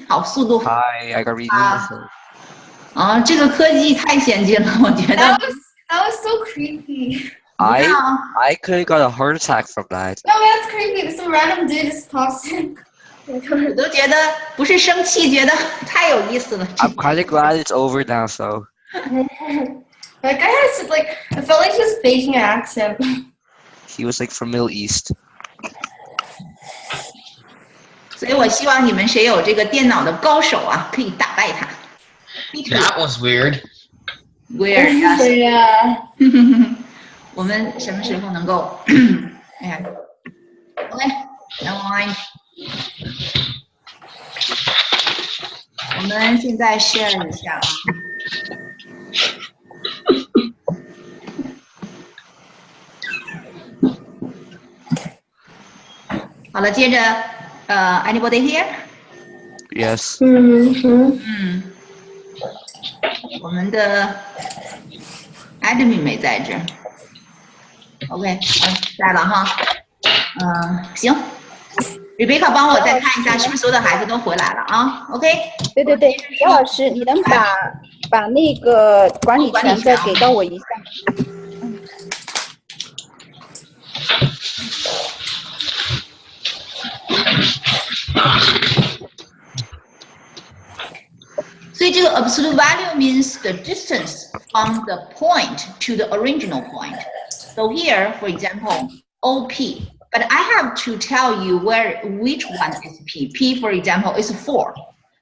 好，速度 Hi, I got reading myself. 啊，这个科技太先进了，我觉得。That was so creepy. I could have got a heart attack from that. No, that's creepy. Some random dude just pops in. 我都觉得不是生气，觉得太有意思了。 I'm kind of glad it's over now, so. Like I felt like he was faking an accent. He was like from Middle East. 所以我希望你们谁有这个电脑的高手啊，可以打败他。That was weird. Weird. Yeah. 我们什么时候能够？哎呀 ，OK，never mind。我们现在 share 一下啊。好了，接着，anybody here? Yes. 我们的 admin 没在这儿。OK， 在了哈。行。Rebecca 帮我再看一下，是不是所有的孩子都回来了啊 ？OK。对，姚老师，你能把那个管理权再给到我一下？所以这个 absolute value means the distance from the point to the original point. So here, for example, OP. But I have to tell you which one is P. P, for example, is 4.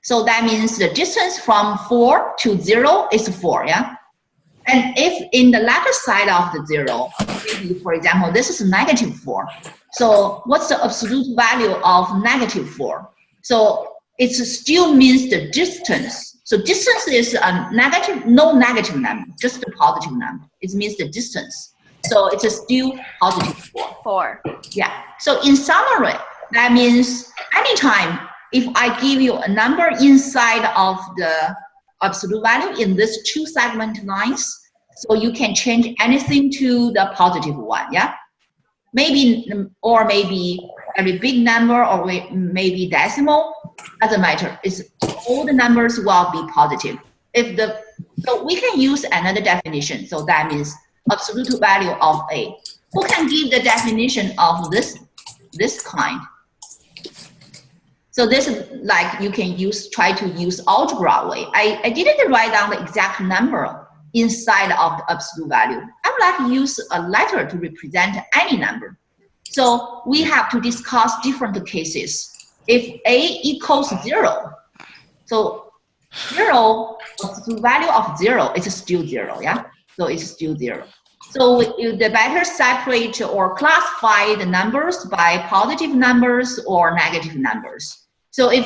So that means the distance from 4 to 0 is 4, yeah? And if in the latter side of the 0, maybe, for example, this is -4. So what's the absolute value of -4? So it still means the distance. So distance is a negative, no negative number, just a positive number. It means the distance. So it's still positive 4. Yeah. So in summary, that means anytime if I give you a number inside of the absolute value in these two segment lines, so you can change anything to the positive one. Yeah. Maybe every big number or maybe decimal, doesn't matter. It's all the numbers will be positive. So we can use another definition. So that means absolute value of A. Who can give the definition of this kind? So this is like you can try to use algebra way. I didn't write down the exact number inside of the absolute value. I would like to use a letter to represent any number. So we have to discuss different cases. If A equals 0, so 0, the value of 0 is still 0, yeah? So it's still 0. So you better separate or classify the numbers by positive numbers or negative numbers. So if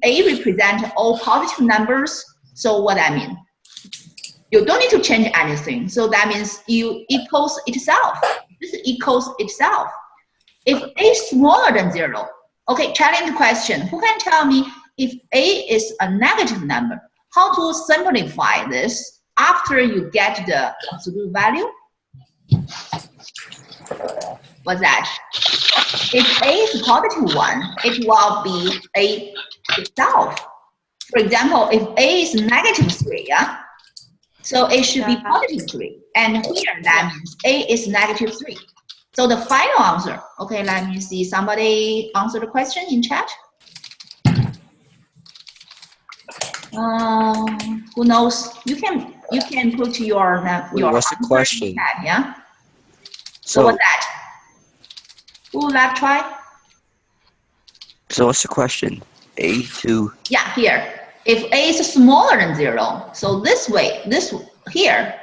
A represents all positive numbers, so what I mean? You don't need to change anything. So that means you equals itself. This equals itself. If A is smaller than 0, okay, challenge question. Who can tell me if A is a negative number, how to simplify this after you get the absolute value? What's that? If A is a positive one, it will be A itself. For example, if A is -3, yeah? So it should be +3. And here that means A is -3. So the final answer, okay, let me see. Somebody answer the question in chat. Who knows? You can put your what's the question? In chat, yeah. So what's that? Who would like to try? So what's the question? A2. Yeah, here. If A is smaller than 0, so this way, here,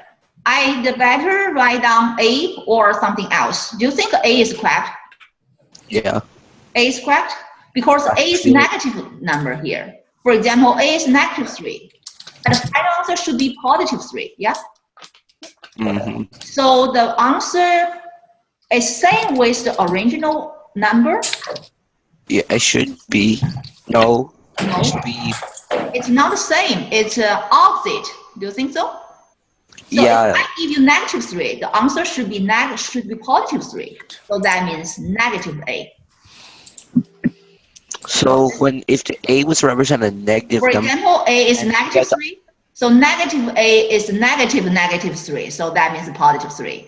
I better write down A or something else. Do you think A is correct? Yeah. A is correct? Because A is negative number here. For example, A is -3. And the final answer should be +3, yeah? Mm-hmm. So the answer is same with the original number? Yeah, it should be. No. No. It should be. It's not the same. It's opposite. Do you think so? So yeah. if I give you -3, the answer should be +3. So that means -A. So if the A was represent a negative For number, example, A is and negative get the- 3. So negative A is negative 3. So that means positive 3.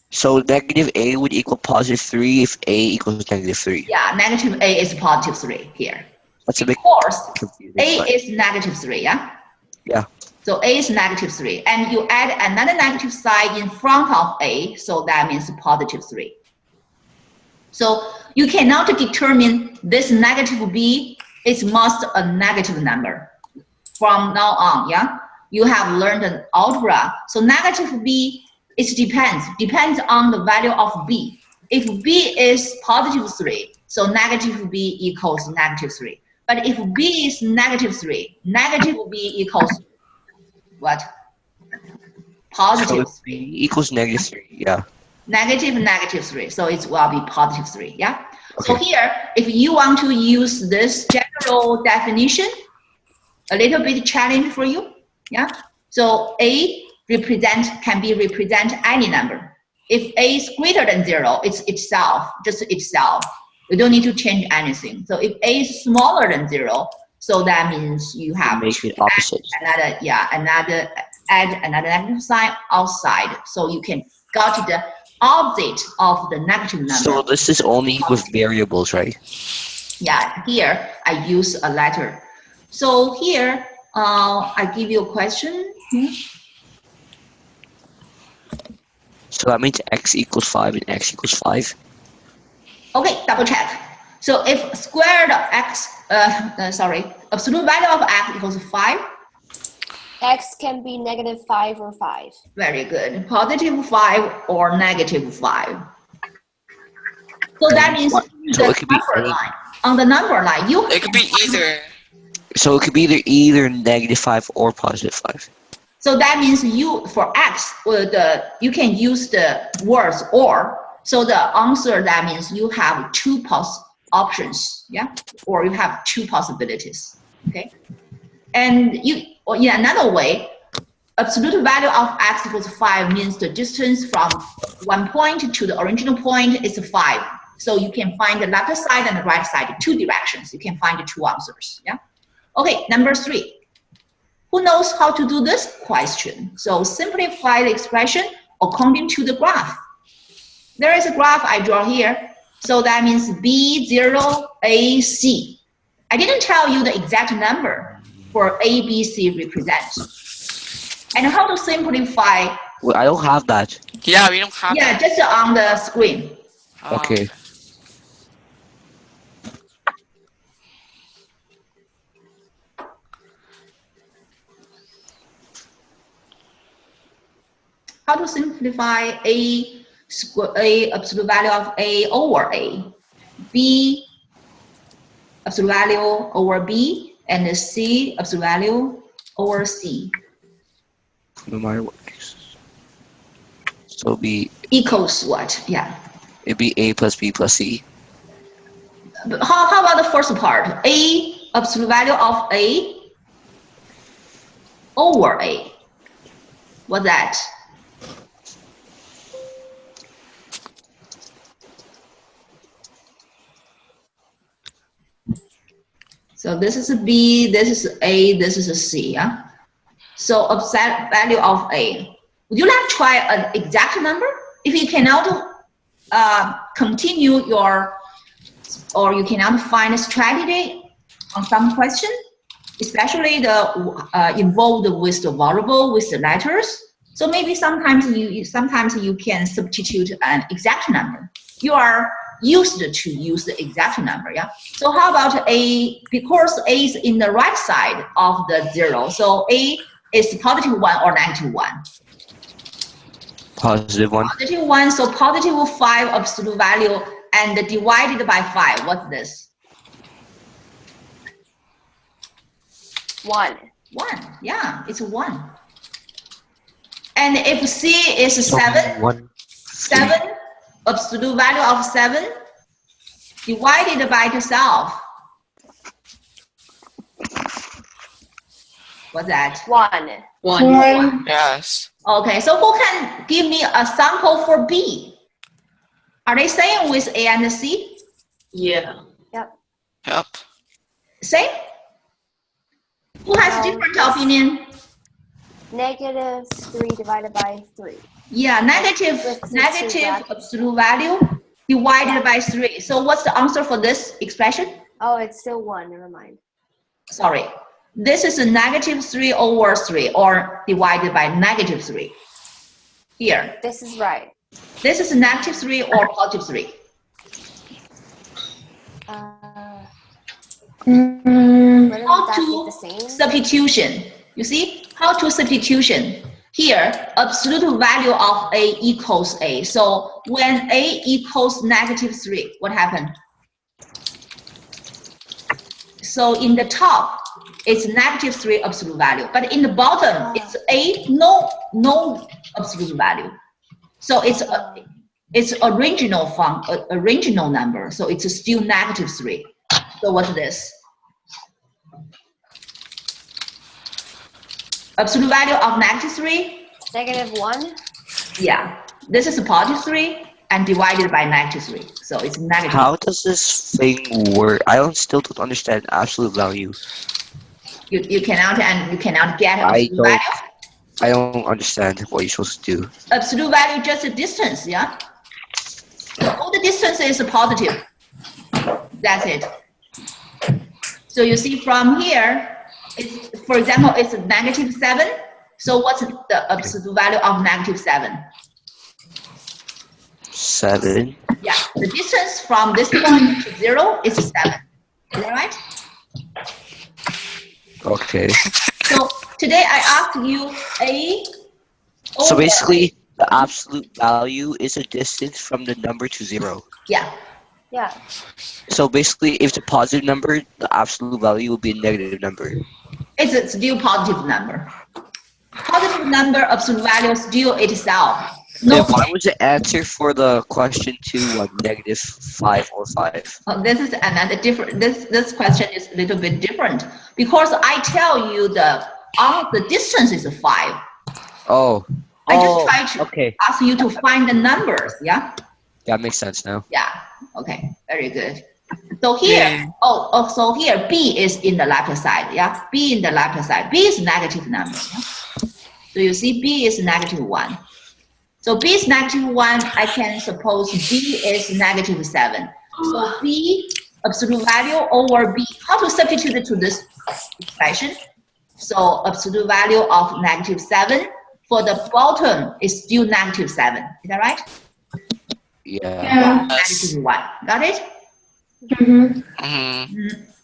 so negative A would equal positive 3 if A equals negative 3. Yeah, negative A is positive 3 here. That's a bit Because confusing. A but is negative 3, yeah? yeah. So A is negative 3. And you add another negative sign in front of A, so that means positive 3. So you cannot determine this negative B is must a negative number from now on, yeah? You have learned an algebra. So negative B, it depends on the value of B. If B is positive 3, so negative B equals negative 3. But if B is negative 3, negative B equals what? Positive So 3. B equals negative 3. Yeah. Negative 3. So it will be positive 3, yeah? So Okay. here, if you want to use this general definition, a little bit challenge for you, yeah? So A can be represent any number. If A is greater than 0, it's itself, just itself. You don't need to change anything. So if A is smaller than 0, so that means you have Make to it opposite. add another negative sign outside, so you can got the opposite of the negative number. So this is only with variables, right? Yeah, here I use a letter. So here I give you a question. So that means x equals 5 and x equals 5. Okay, double check. So if squared x, absolute value of x equals 5. X can be -5 or 5. Very good. Positive 5 or negative 5. So that means So it could be any. on the number line, you It could be either. So it could be either negative 5 or positive 5. So that means you for x, you can use the words or. So the answer, that means you have two options, yeah, or you have two possibilities, okay. And or in another way, absolute value of x equals 5 means the distance from one point to the original point is 5. So you can find the left side and the right side, two directions. You can find the two answers, yeah. Okay, number 3. Who knows how to do this question? So simplify the expression according to the graph. There is a graph I draw here. So that means B0, AC. I didn't tell you the exact number for A, B, C represent. And how to simplify? Well, I don't have that. Yeah, we don't have Yeah, that. just on the screen. Okay. How to simplify A absolute value of A over A, B absolute value over B, and C absolute value over C. No matter what. So Equals what? Yeah. it'd be A plus B plus C. But how about the first part? A absolute value of A over A. What's that? So this is a B, this is A, this is a C, yeah? So absolute value of A. Would you like to try an exact number? If you cannot continue or you cannot find a strategy on some question, especially the involved with the variable, with the letters. So maybe sometimes you can substitute an exact number. You are used to use the exact number, yeah? So how about A, because A is in the right side of the 0, so A is positive 1 or negative 1? Positive 1. Positive 1, so positive 5 absolute value and divided by 5, what's this? 1. 1, yeah, it's 1. And if C is 7, 7, absolute value of 7 divided by itself. What's that? 1. 1. Yes. Okay, so who can give me a sample for B? Are they same with A and C? Yeah. Yep. Yep. Same? Who has No, different yes. opinion? Negative 3 divided by 3. Yeah, negative With the two negative brackets. absolute value divided by 3. So what's the answer for this expression? Oh, it's still 1. Never mind. Sorry. This is a negative 3 over 3 or divided by negative 3. Here. This is right. This is a negative 3 or positive 3. Wouldn't How that be to the same? substitution. You see? How to substitution. Here, absolute value of A equals A. So when A equals negative 3, what happened? So in the top, it's negative 3 absolute value. But in the bottom, it's A, no absolute value. So it's original number. So it's still negative 3. So what's this? Absolute value of negative 3? Negative 1? Yeah. This is a positive 3 and divided by negative 3. So it's negative. How does this thing work? I still don't understand absolute value. You cannot get absolute value. I don't understand what you're supposed to do. Absolute value just a distance, yeah? So all the distance is positive. That's it. So you see from here, it's, for example, it's negative 7. So what's the absolute value of negative 7? 7. Yeah, the distance from this point to 0 is 7. Is that right? Okay. So today I asked you A. So basically, the absolute value is a distance from the number to 0. Yeah. Yeah. So basically, if it's a positive number, the absolute value will be a negative number. It's a still positive number. Positive number absolute value still itself. No. Then why was the answer for the question 2 negative 5 or 5? This is another different. This question is a little bit different because I tell you the distance is 5. Oh. I just try to ask you to find the numbers. Yeah. That makes sense now. Yeah. Okay. Very good. So here, so here B is in the left side. Yeah. B in the left side. B is negative number. Yeah? So you see B is negative 1. So B is negative 1. I can suppose B is negative 7. So B absolute value over B. How to substitute it to this expression? So absolute value of negative 7 for the bottom is still negative 7. Is that right? Yeah. Negative 1. Got it?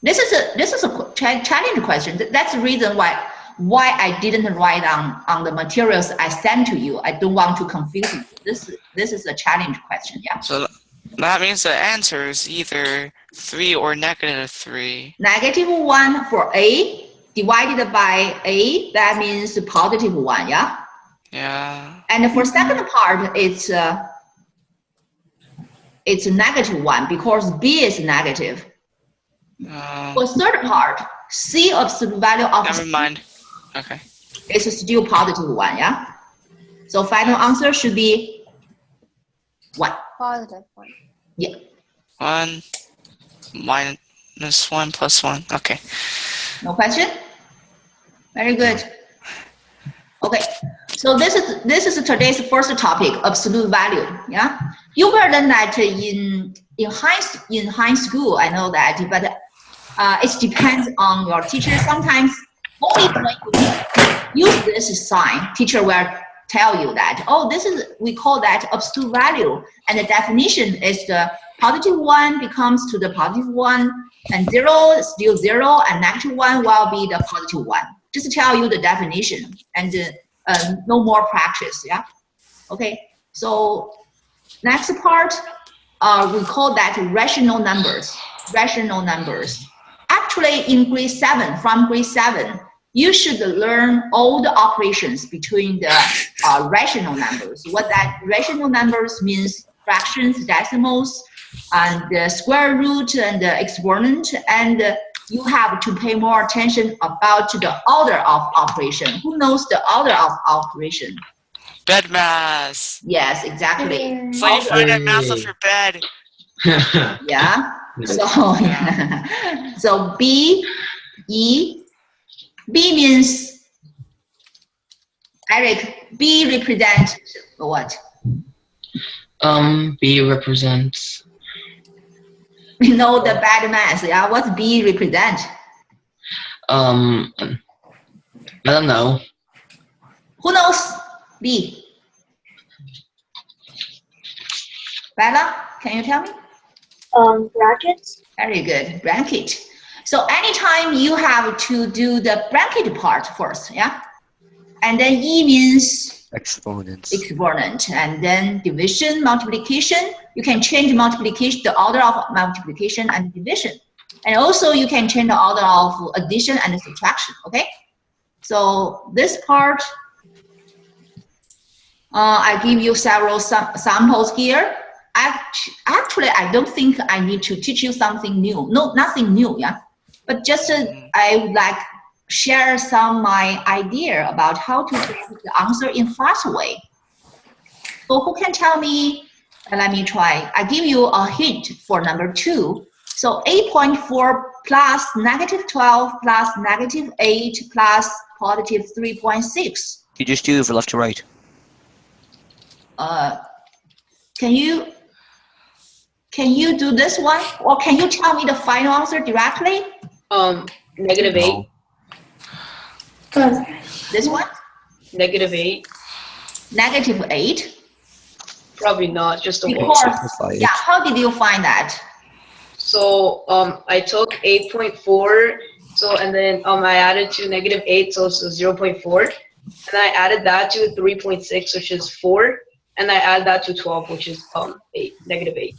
This is a challenge question. That's the reason why I didn't write on the materials I sent to you. I don't want to confuse you. This is a challenge question. Yeah. So that means the answer is either 3 or negative 3. Negative 1 for A divided by A. That means positive 1. Yeah. Yeah. And for second part, it's negative 1 because B is negative. For third part, C absolute value of Never mind. Okay. It's still positive 1, yeah? So final answer should be what? Positive 1. Yeah. 1 minus 1 plus 1. Okay. No question? Very good. Okay. So this is today's first topic, absolute value. Yeah. You will learn that in high school. I know that, but it depends on your teacher. Sometimes only when you use this sign, teacher will tell you that, oh, we call that absolute value, and the definition is the positive 1 becomes to the positive 1, and 0 is still 0, and negative 1 will be the positive 1. Just tell you the definition and no more practice. Yeah. Okay. So next part, we call that rational numbers. Rational numbers. Actually, in grade 7, from grade 7, you should learn all the operations between the rational numbers. What that rational numbers means: fractions, decimals, and the square root and the exponent. And you have to pay more attention about the order of operation. Who knows the order of operation? Bed mass. Yes, exactly. So you find a mass of your bed. Yeah. So, yeah. So B, E, B means, Eric, B represents what? B represents We know the bad math, yeah? What's B represent? I don't know. Who knows B? Bella, can you tell me? Brackets. Very good, bracket. So anytime you have to do the bracket part first, yeah? And then E means Exponents. exponent, and then division, multiplication. You can change multiplication, the order of multiplication and division. And also you can change the order of addition and subtraction, okay? So this part, I give you several samples here. Actually, I don't think I need to teach you something new. No, nothing new, yeah? But just I would like share some my idea about how to get the answer in fast way. So who can tell me? Let me try. I give you a hint for number 2. So 8.4 plus negative 12 plus negative 8 plus positive 3.6. You just do it from left to right. Can you do this one, or can you tell me the final answer directly? Negative 8. This one? Negative 8. Negative 8. Probably not, just a 1. Because, yeah, how did you find that? So I took 8.4, so and then I added to negative 8, so it's 0.4. And I added that to 3.6, which is 4. And I add that to 12, which is 8, negative 8.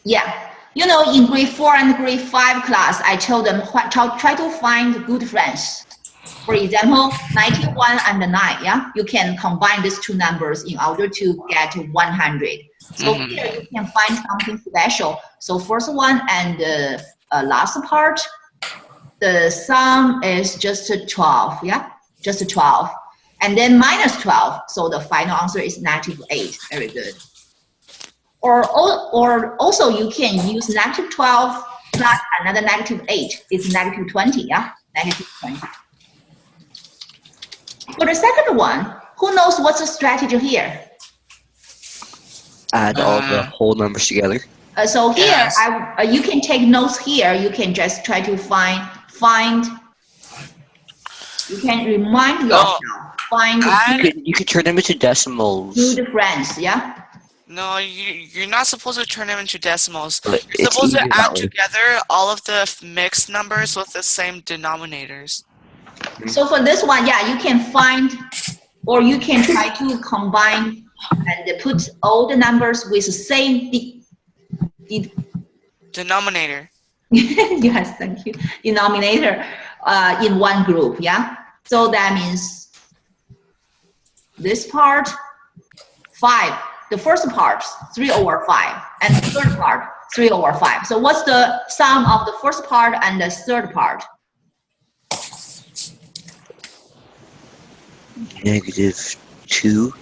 Yeah. You know, in grade 4 and grade 5 class, I told them try to find good friends. For example, 91 and 9, yeah? You can combine these two numbers in order to get 100. So here you can find something special. So first one and the last part, the sum is just 12, yeah? Just 12. And then minus 12. So the final answer is negative 8. Very good. Or also you can use negative 12 plus another negative 8. It's negative 20, yeah? Negative 20. For the second one, who knows what's the strategy here? Add all the whole numbers together. So here, Yes. you can take notes here. You can just try to find. You can remind yourself. Find You can turn them into decimals. good friends, yeah? No, you're not supposed to turn them into decimals. But You're it's supposed to easier that add way. together all of the mixed numbers with the same denominators. So for this one, yeah, you can find, or you can try to combine and put all the numbers with the same Denominator. yes, thank you. Denominator in one group, yeah? So that means this part, 5. The first part, 3 over 5. And the third part, 3 over 5. So what's the sum of the first part and the third part? Negative 2.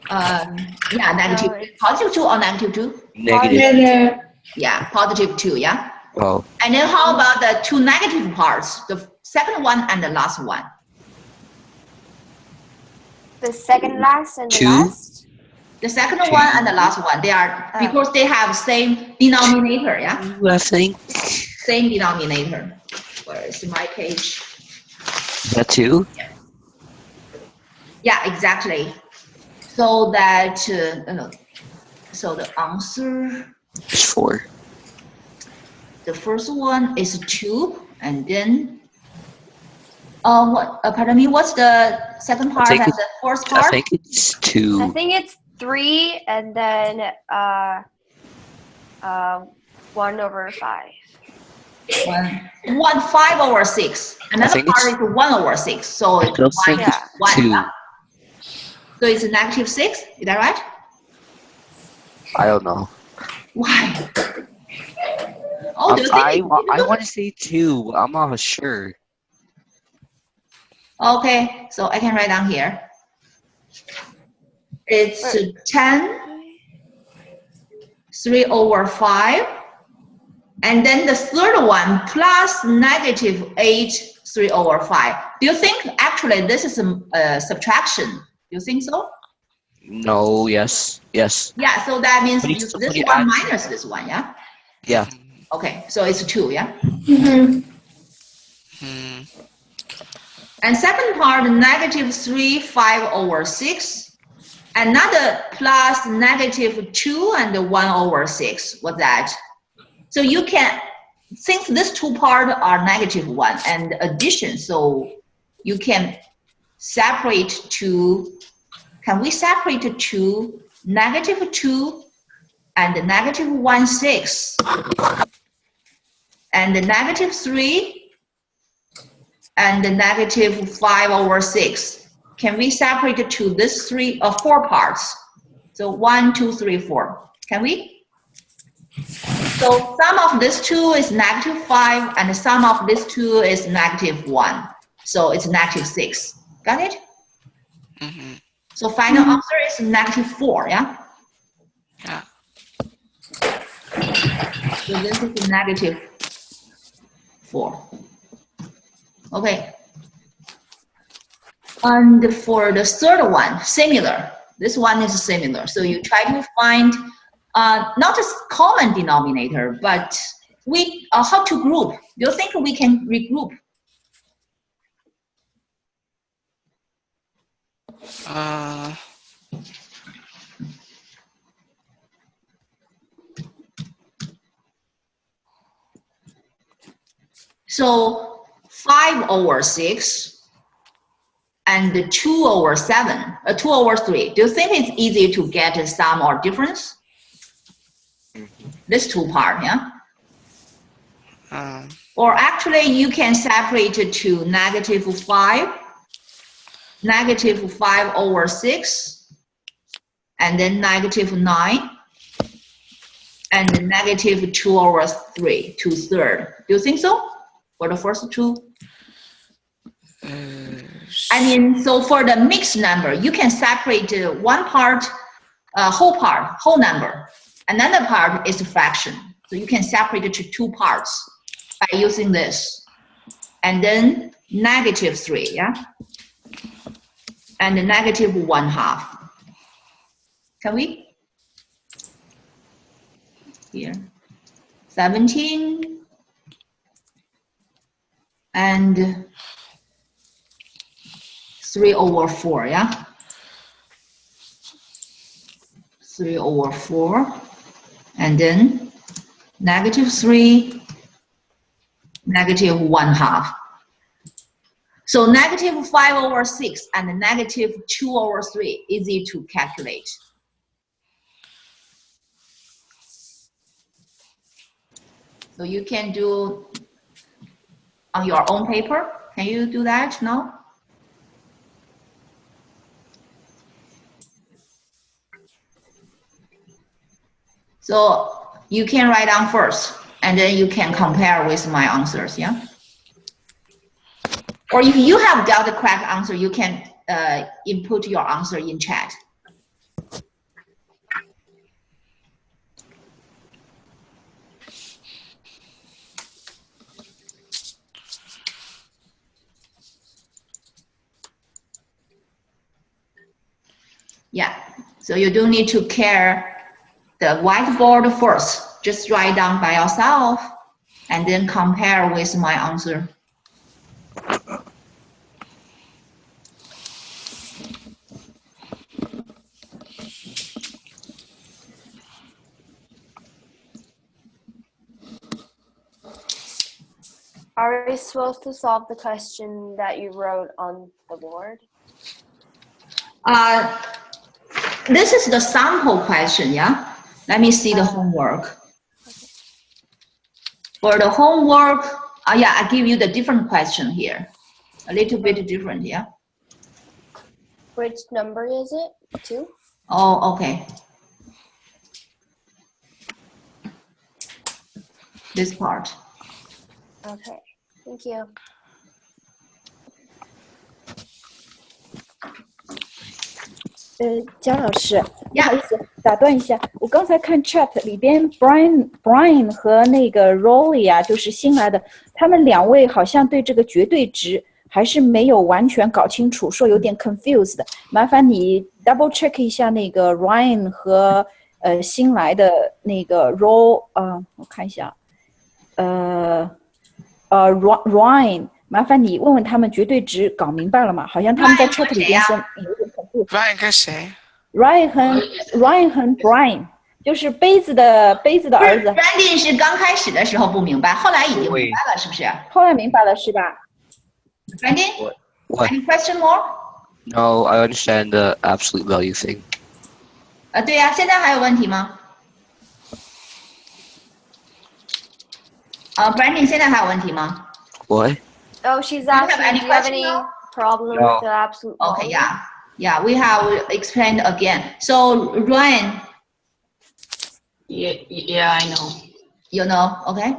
Yeah, negative. Positive 2 or negative 2? Negative. Yeah, positive 2, yeah? Oh, And then how about the two negative parts, the second one and the last one? The second last and the 2. last. The second one and the last one, they are, because they have same denominator, yeah? I think. Same denominator. Where is my page? That 2? Yeah, exactly. So that, so the answer, It's 4. the first one is 2, and then, pardon me, what's the second part and the fourth part? I think it's 2. I think it's 3 and then 1 over 5. 5 over 6. Another part is 1 over 6. So it's I think Yeah. it's 1. 2. Yeah? So it's negative 6. Is that right? I don't know. Why? Oh, do you think I it's difficult? want to say 2. I'm not sure. Okay, so I can write down here. It's 10. 3 over 5. And then the third one plus negative 8, 3 over 5. Do you think actually this is a subtraction? Do you think so? No, yes. Yes. Yeah, so that means When you, use when this you one add, minus this one, yeah? yeah. Okay, so it's 2, yeah? Mm-hmm. Hmm. And second part, negative 3, 5 over 6. Another plus negative 2 and 1 over 6. What's that? So you can, since these two parts are negative 1 and addition, so you can separate to, can we separate to negative 2 and negative 1, 6 and negative 3 and negative 5 over 6. Can we separate it to this 4 parts? So 1, 2, 3, 4. Can we? So sum of this 2 is negative 5 and the sum of this 2 is negative 1. So it's negative 6. Got it? Mm-hmm. So final answer is negative 4, yeah? Yeah. So this is negative 4. Okay. And for the third one, similar. This one is similar. So you try to find not a common denominator, but how to group. Do you think we can regroup? So 5 over 6 and 2 over 7, 2 over 3. Do you think it's easy to get a sum or difference? This two part, yeah? Or actually you can separate it to negative 5, negative 5 over 6, and then negative 9, and negative 2 over 3, 2/3. Do you think so? For the first two? I mean, so for the mixed number, you can separate one part, whole number. Another part is a fraction. So you can separate it to 2 parts by using this. And then negative 3, yeah? And negative 1/2. Can we? Here. 17 and 3 over 4, yeah? 3 over 4. And then negative 3, negative 1/2. So negative 5 over 6 and negative 2 over 3, easy to calculate. So you can do on your own paper. Can you do that now? So you can write down first, and then you can compare with my answers, yeah? Or if you have got the correct answer, you can input your answer in chat. Yeah, so you don't need to care the whiteboard first. Just write down by yourself and then compare with my answer. Are we supposed to solve the question that you wrote on the board? This is the sample question, yeah? Let me see the homework. For the homework, yeah, I give you the different question here. A little bit different, yeah? Which number is it? 2? Oh, okay. This part. Okay, thank you. 姜老师，不好意思，打断一下，我刚才看 chat 里边 Brian 和那个 Rolly 啊，就是新来的，他们两位好像对这个绝对值还是没有完全搞清楚，说有点 confused。麻烦你 double check 一下那个 Ryan 和新来的那个 我看一下，Ryan， 麻烦你问问他们绝对值搞明白了吗？好像他们在 chat 里边说有点 confused。 Ryan 跟谁？ Ryan 和 Brian， 就是杯子的儿子。Brandon 是刚开始的时候不明白，后来已经明白了，是不是后来明白了是吧 ？Brandon， What? any question more？ No, I understand the absolute value thing. 对呀，现在还有问题吗？Brandon 现在还有问题吗 What? Oh, she's have asking, any do you have question any now? problem No. with the absolute？Okay, value? yeah, we have explained again. So Ryan, Yeah, I know. you know, okay?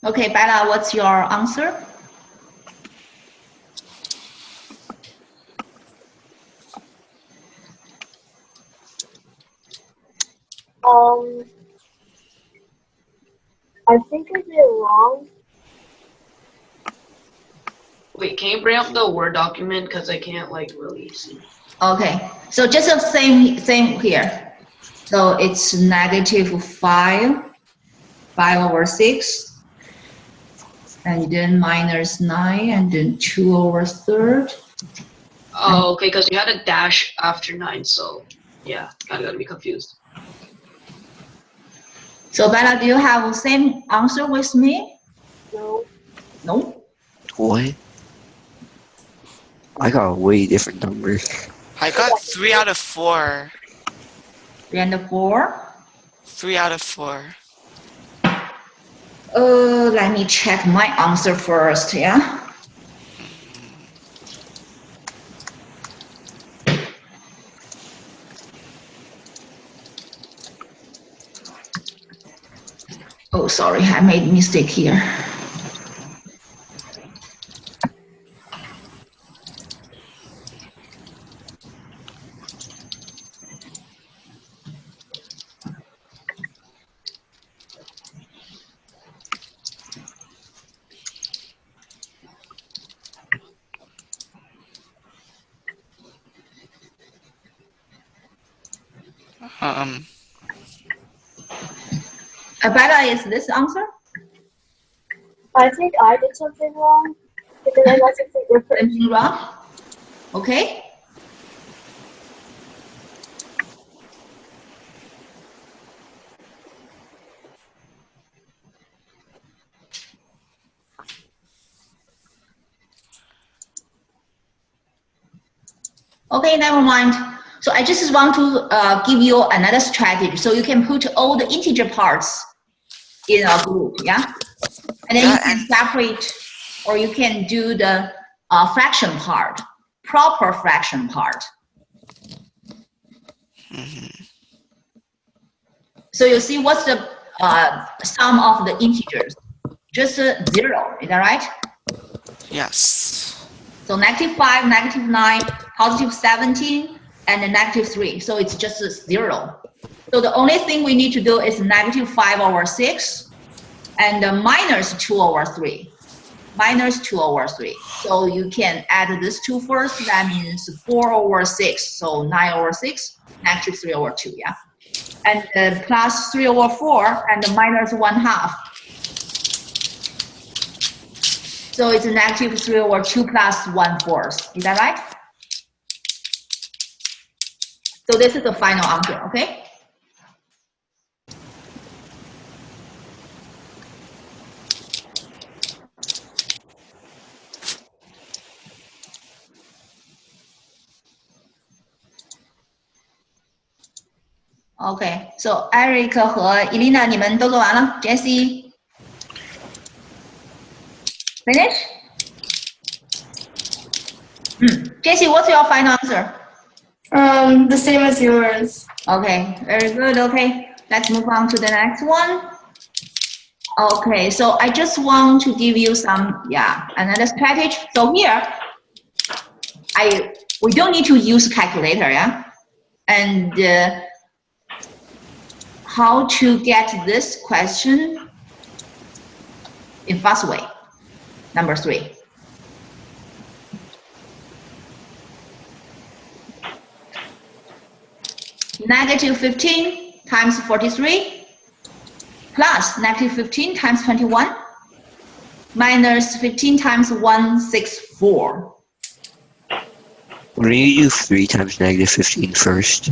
Okay, Bella, what's your answer? I think I did it wrong. Wait, can you bring up the Word document? Because I can't like really see. Okay, so just the same here. So it's negative 5 over 6, and then minus 9, and then 2 over 3rd. Oh, okay, because you had a dash after 9, so yeah, I got to be confused. So Bella, do you have the same answer with me? No. No? What? I got a way different number. I got 3 out of 4. 3 and 4? 3 out of 4. Let me check my answer first, yeah? Oh, sorry, I made a mistake here. Bella, is this answer? I think I did something wrong because I got something different. Something wrong? Okay. Okay, never mind. So I just want to give you another strategy. So you can put all the integer parts in a group, yeah? And then you can separate, or you can do the fraction part, proper fraction part. So you see what's the sum of the integers? Just 0, is that right? Yes. So negative 5, negative 9, positive 17, and negative 3. So it's just 0. So the only thing we need to do is negative 5 over 6 and minus 2 over 3. minus 2 over 3. So you can add this 2 first. That means 4 over 6. So 9 over 6, negative 3 over 2, yeah? And plus 3 over 4 and minus 1/2. So it's negative 3 over 2 plus 1/4. Is that right? So this is the final answer, okay? Okay, so Eric 和 Elena 你们都做完了 Jessie finish? Jessie, what's your final answer? The same as yours. Okay, very good. Okay, let's move on to the next one. Okay, so I just want to give you some, another strategy. So here, we don't need to use calculator, yeah? And how to get this question in fast way. Number 3. Negative 15 times 43 plus negative 15 times 21 minus 15 times 164. Why don't you do 3 times negative 15 first?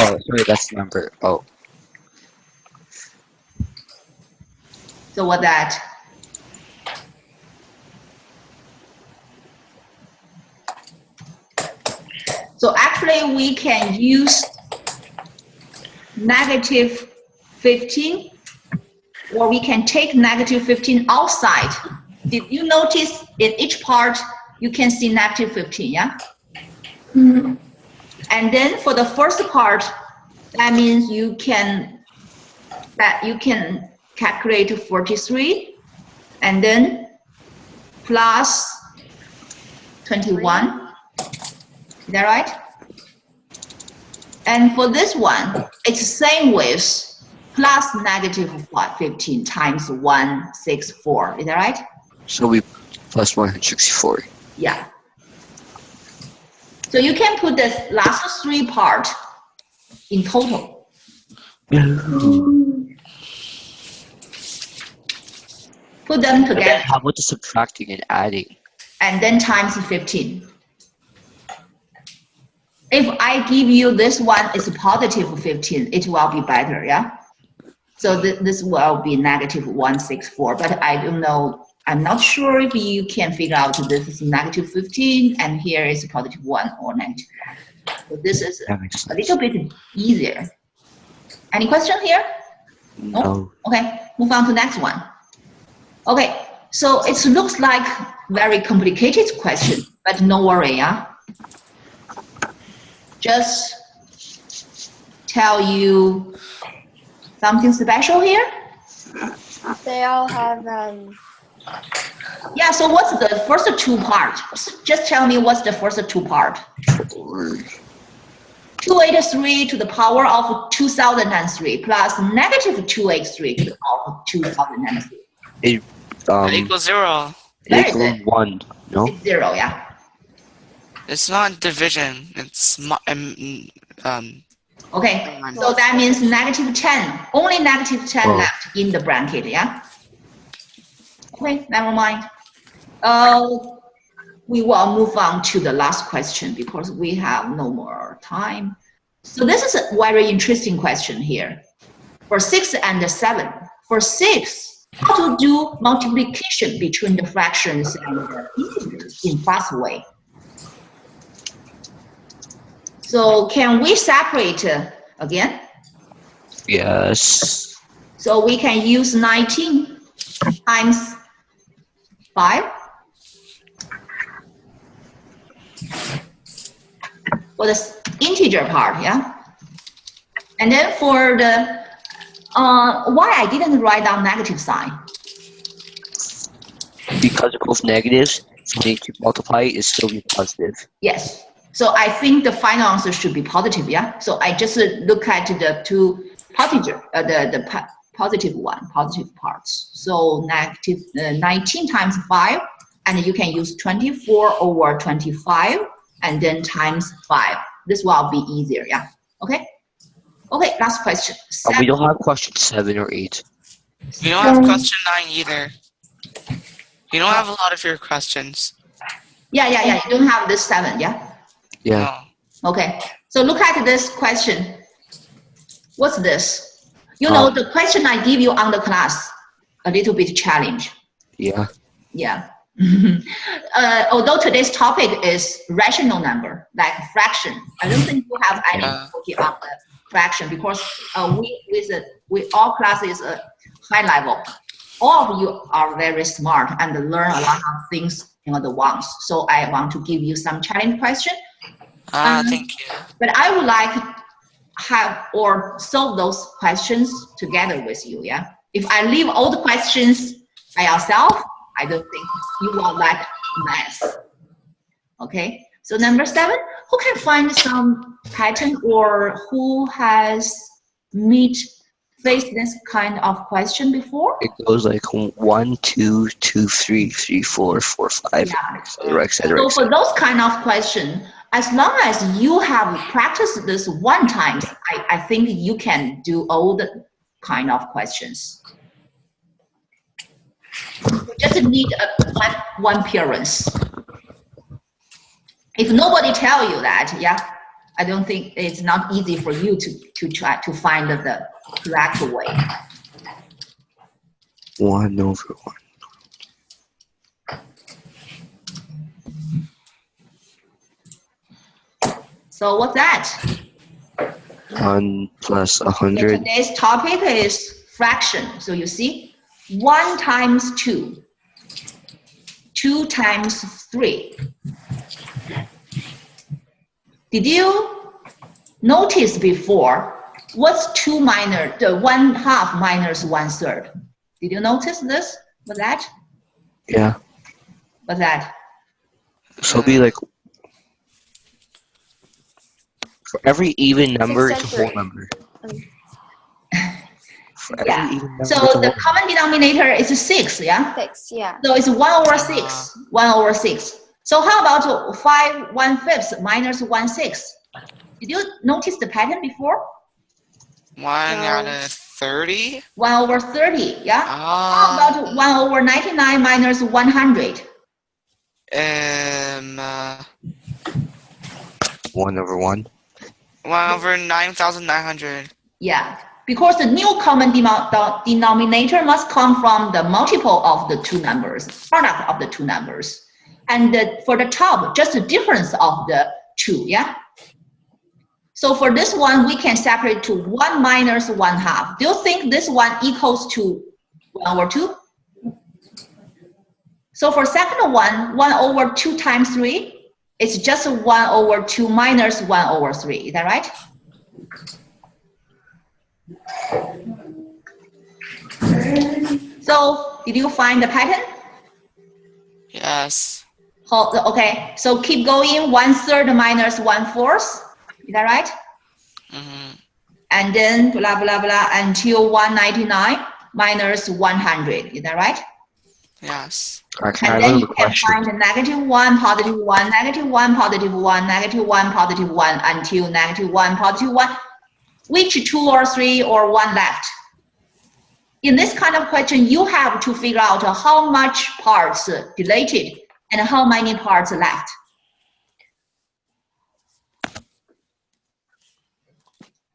Oh, sorry, that's the number. Oh. So what that? So actually we can use negative 15, or we can take negative 15 outside. Did you notice in each part you can see negative 15, yeah? Mm-hmm. And then for the first part, that means you can calculate 43 and then plus 21. Is that right? And for this one, it's the same with plus negative 15 times 164. Is that right? So we plus 164. Yeah. So you can put the last 3 part in total. Put them together. How about the subtracting and adding? And then times 15. If I give you this one is positive 15, it will be better, yeah? So this will be negative 164, but I don't know, I'm not sure if you can figure out this is negative 15 and here is positive 1 or negative. So this is a little bit easier. Any question here? No. Okay, move on to next one. Okay, so it looks like very complicated question, but no worry, yeah? Just tell you something special here. They all have Yeah, so what's the first 2 part? Just tell me what's the first 2 part. 283 to the power of 2003 plus negative 283 to the power of 2003. It equals 0. Very equals good. 1, no? It's 0, yeah. It's not division. It's Okay, so that means negative 10. Only negative 10 left in the bracket, yeah? Okay, never mind. We will move on to the last question because we have no more time. So this is a very interesting question here. For 6 and 7. For 6, how to do multiplication between the fractions and the integers in fast way. So can we separate again? Yes. So we can use 19 times 5 for the integer part, yeah? And then for the, why I didn't write down negative sign? Because they're both negatives, so they to multiply is still be positive. Yes. So I think the final answer should be positive, yeah? So I just look at the 2 positive, positive parts. So negative 19 times 5, and you can use 24 over 25, and then times 5. This will be easier, yeah? Okay? Okay, last question. We don't have question 7 or 8. We don't have question 9 either. You don't have a lot of your questions. Yeah. You don't have this 7, yeah? Yeah. No. Okay. So look at this question. What's this? You know, the question I give you on the class, a little bit challenge. Yeah. Yeah. Although today's topic is rational number, like fraction, I don't think you have any difficulty on the fraction because we all classes high level. All of you are very smart and learn a lot of things in advance. So I want to give you some challenge question. Thank you. But I would like to have or solve those questions together with you. Yeah. If I leave all the questions by yourself, I don't think you will like math. Okay. So number 7, who can find some pattern or who has faced this kind of question before? It goes like 1, 2, 2, 3, 3, 4, 4, 5, Yeah. etc. So for those kind of questions, as long as you have practiced this one time, I think you can do all the kind of questions. You just need one appearance. If nobody tell you that, yeah, I don't think it's not easy for you to try to find the correct way. 1 over 1. So what's that? 1 plus So 100. today's topic is fraction. So you see, 1 times 2, 2 times 3. Did you notice before what's 2 minus the 1/2 minus 1/3? Did you notice this? What's that? Yeah. What's that? So it'll be like for every even number, it's a whole number. For every even number, So it's a the whole common denominator is 6, yeah? 6, yeah. So it's 1 over 6. 1 over 6. So how about 5 1/5 minus 1/6? Did you notice the pattern before? 1 out of 30? 1 over 30, yeah? How Ah. about 1 over 99 minus 100? 1 over 1. 1 over 9,900. Yeah, because the new common denominator must come from the multiple of the two numbers, product of the two numbers. And for the top, just the difference of the two, yeah? So for this one, we can separate to 1 minus 1/2. Do you think this one equals to 1 over 2? So for second one, 1 over 2 times 3, it's just 1 over 2 minus 1 over 3. Is that right? So did you find the pattern? Yes. Okay, so keep going, 1/3 minus 1/4. Is that right? Mm-hmm. And then blah, blah, blah, until 199 minus 100. Is that right? Yes. Actually, I And then have you a can question. find -1, +1, -1, +1, -1, +1, until -1, +1. Which 2 or 3 or 1 left? In this kind of question, you have to figure out how much parts deleted and how many parts left.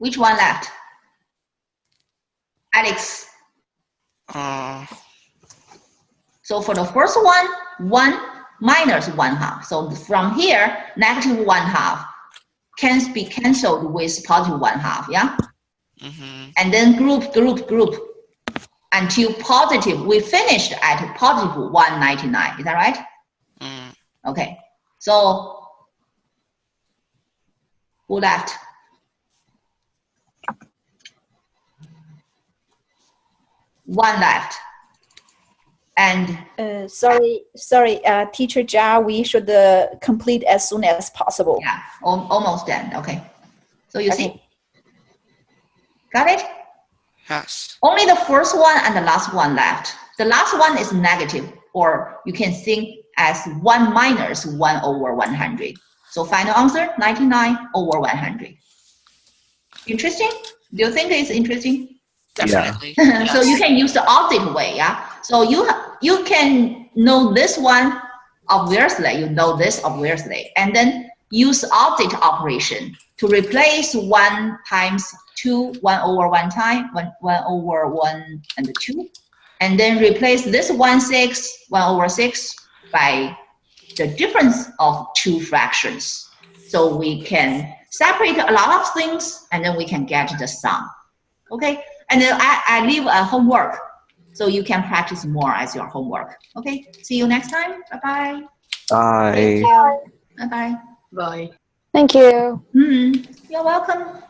Which one left? Alex. So for the first one, 1 minus 1/2. So from here, -1/2 can be cancelled with +1/2, yeah? Mm-hmm. And then group until positive. We finished at +199. Is that right? Mm. Okay. So who left? One left. And sorry, Teacher Jia, we should complete as soon as possible. yeah, almost done. Okay. So you Okay. see? Got it? Yes. Only the first one and the last one left. The last one is negative, or you can think as 1 minus 1 over 100. So final answer, 99 over 100. Interesting? Do you think it's interesting? Definitely. So you Yes. can use the opposite way, yeah? So you can know this one, obviously, you know this, obviously, and then use opposite operation to replace 1 times 2, 1 over 1 time, 1 over 1 and 2, and then replace this 1 over 6 by the difference of 2 fractions. So we can separate a lot of things, and then we can get the sum. Okay, and then I leave a homework, so you can practice more as your homework. Okay, see you next time. Bye-bye. Bye. Bye-bye. Bye. Thank you. You're welcome.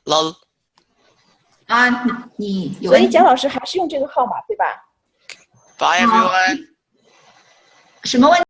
Lol. 你有所以问题？蒋老师还是用这个号码对吧？ Bye, everyone. 什么问题？